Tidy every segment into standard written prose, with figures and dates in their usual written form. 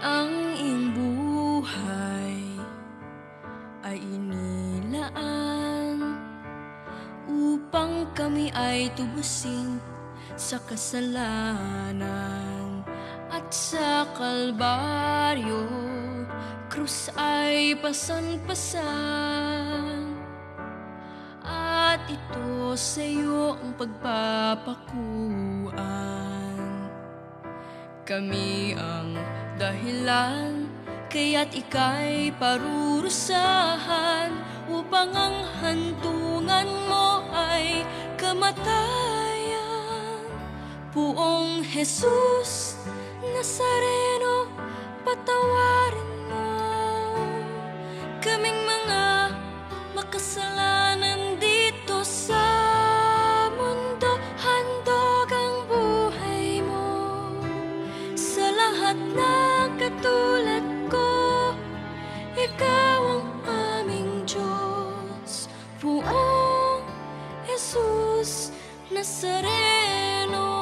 Ang iyong buhay ay inilaan upang kami ay tubusin sa kasalanan. At sa Kalbaryo, krus ay pasan-pasan, at ito sa iyo ang pagpapakuan. Kami ang dahilan, kaya't ika'y parurusahan, upang ang hantungan mo ay kamatayan. Poong Jesus Nazareno, patawarin mo kaming mga makasalanan dito sa mundo. Handog ang buhay mo sa lahat ng katulad ko. Ikaw ang aming Diyos, Poong Jesus Nazareno.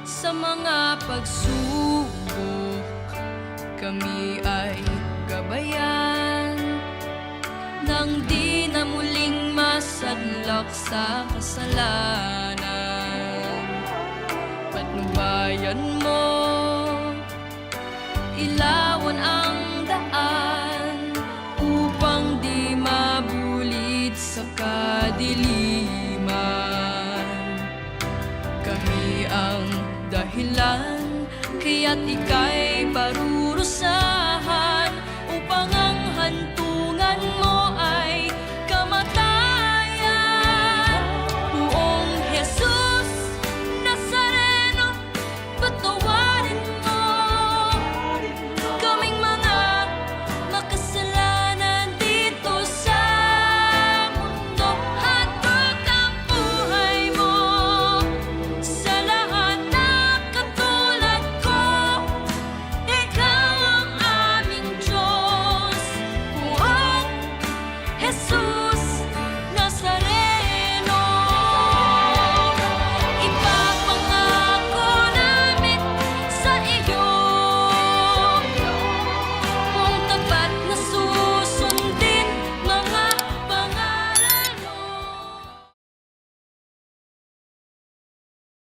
Sa mga pagsubok, kami ay gabayan, nang di na muling masadlak sa kasalanan. Patnubayan mo, ilawan ang daan, upang di mabulid sa kadiliman. Kami ang dahilan, kaya't ika'y parurusahan, upang ang hantungan mo ay kamatayan. Poong Jesus Nazareno, patawarin mo kaming mga makasalanan dito sa mundo. Handog ang buhay mo sa lahat ng katulad ko. Ikaw ang aming Diyos, Poong Jesus